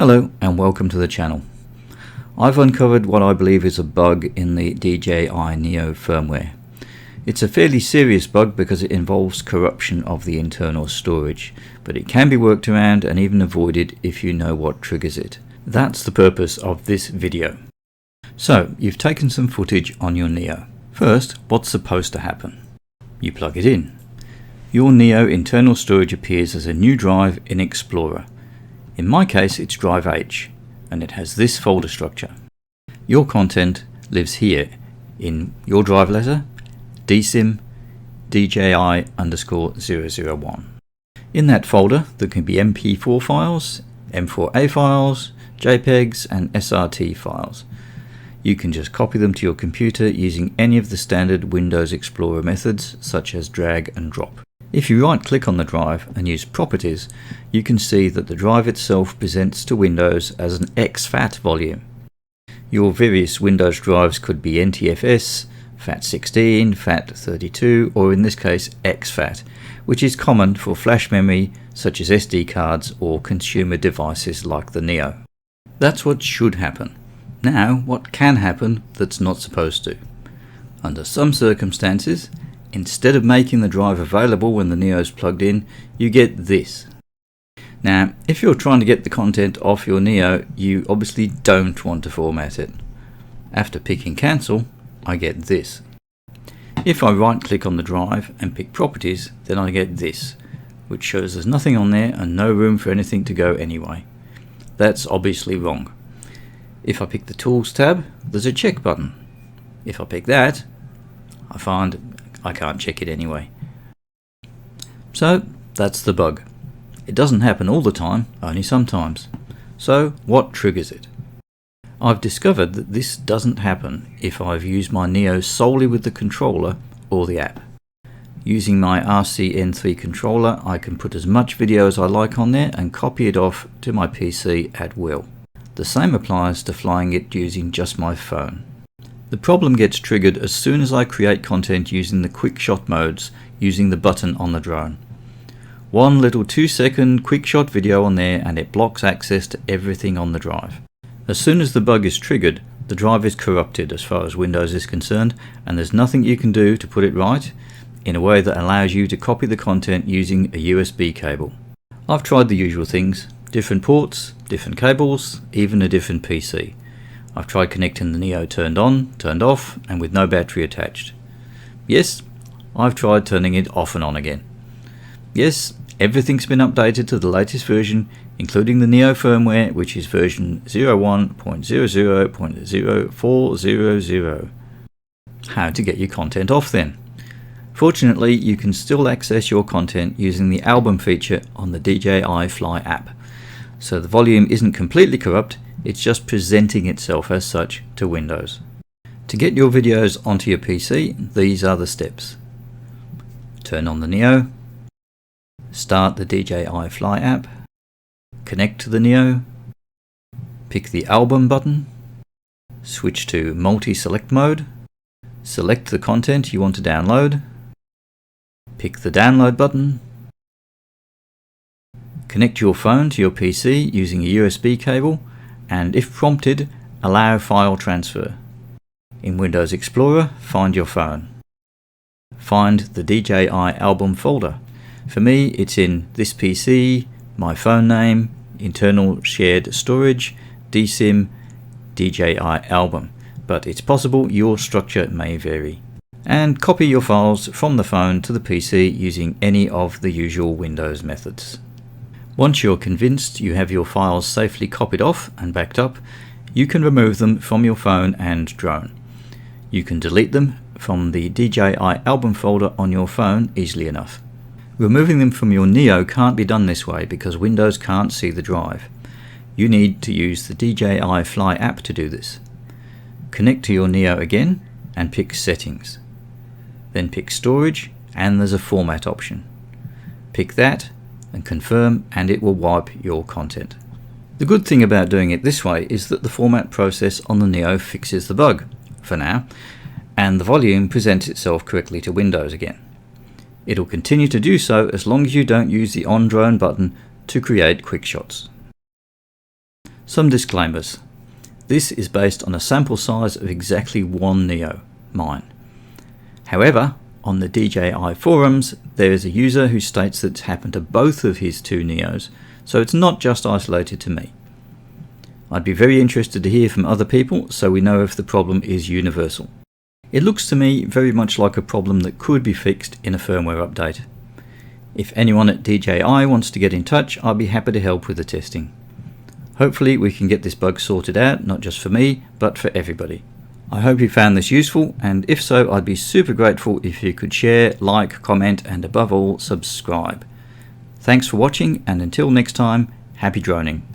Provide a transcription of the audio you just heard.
Hello and welcome to the channel. I've uncovered what I believe is a bug in the DJI Neo firmware. It's a fairly serious bug because it involves corruption of the internal storage, but it can be worked around and even avoided if you know what triggers it. That's the purpose of this video. So, you've taken some footage on your Neo. First, what's supposed to happen? You plug it in. Your Neo internal storage appears as a new drive in Explorer. In my case, it's drive H, and it has this folder structure. Your content lives here in your drive letter, DSIM, DJI_001. In that folder, there can be MP4 files, M4A files, JPEGs, and SRT files. You can just copy them to your computer using any of the standard Windows Explorer methods, such as drag and drop. If you right-click on the drive and use Properties, you can see that the drive itself presents to Windows as an exFAT volume. Your various Windows drives could be NTFS, FAT16, FAT32, or in this case exFAT, which is common for flash memory such as SD cards or consumer devices like the Neo. That's what should happen. Now, what can happen that's not supposed to? Under some circumstances, instead of making the drive available when the Neo is plugged in, you get this. Now, if you're trying to get the content off your Neo, you obviously don't want to format it. After picking cancel, I get this. If I right click on the drive and pick properties, then I get this, which shows there's nothing on there and no room for anything to go anyway. That's obviously wrong. If I pick the tools tab, there's a check button. If I pick that, I find I can't check it anyway. So that's the bug. It doesn't happen all the time, only sometimes. So what triggers it? I've discovered that this doesn't happen if I've used my Neo solely with the controller or the app. Using my RCN3 controller, I can put as much video as I like on there and copy it off to my PC at will. The same applies to flying it using just my phone. The problem gets triggered as soon as I create content using the quick shot modes using the button on the drone. One little 2-second quick shot video on there and it blocks access to everything on the drive. As soon as the bug is triggered, the drive is corrupted as far as Windows is concerned, and there's nothing you can do to put it right in a way that allows you to copy the content using a USB cable. I've tried the usual things, different ports, different cables, even a different PC. I've tried connecting the Neo turned on, turned off, and with no battery attached. Yes, I've tried turning it off and on again. Yes, everything's been updated to the latest version, including the Neo firmware, which is version 01.00.0400. How to get your content off then? Fortunately, you can still access your content using the album feature on the DJI Fly app. So the volume isn't completely corrupt, it's just presenting itself as such to Windows. To get your videos onto your PC, these are the steps. Turn on the Neo, start the DJI Fly app, connect to the Neo, pick the album button, switch to multi-select mode, select the content you want to download, pick the download button, connect your phone to your PC using a USB cable, and if prompted, allow file transfer. In Windows Explorer, find your phone. Find the DJI album folder. For me, it's in this PC, my phone name, internal shared storage, DSIM, DJI album, but it's possible your structure may vary. And copy your files from the phone to the PC using any of the usual Windows methods. Once you're convinced you have your files safely copied off and backed up, you can remove them from your phone and drone. You can delete them from the DJI album folder on your phone easily enough. Removing them from your Neo can't be done this way because Windows can't see the drive. You need to use the DJI Fly app to do this. Connect to your Neo again and pick Settings. Then pick Storage and there's a Format option. Pick that and confirm and it will wipe your content. The good thing about doing it this way is that the format process on the Neo fixes the bug, for now, and the volume presents itself correctly to Windows again. It'll continue to do so as long as you don't use the on drone button to create quick shots. Some disclaimers. This is based on a sample size of exactly one Neo, mine. However, on the DJI forums, there is a user who states that it's happened to both of his two Neos, so it's not just isolated to me. I'd be very interested to hear from other people so we know if the problem is universal. It looks to me very much like a problem that could be fixed in a firmware update. If anyone at DJI wants to get in touch, I'd be happy to help with the testing. Hopefully we can get this bug sorted out, not just for me, but for everybody. I hope you found this useful, and if so, I'd be super grateful if you could share, like, comment, and above all, subscribe. Thanks for watching, and until next time, happy droning.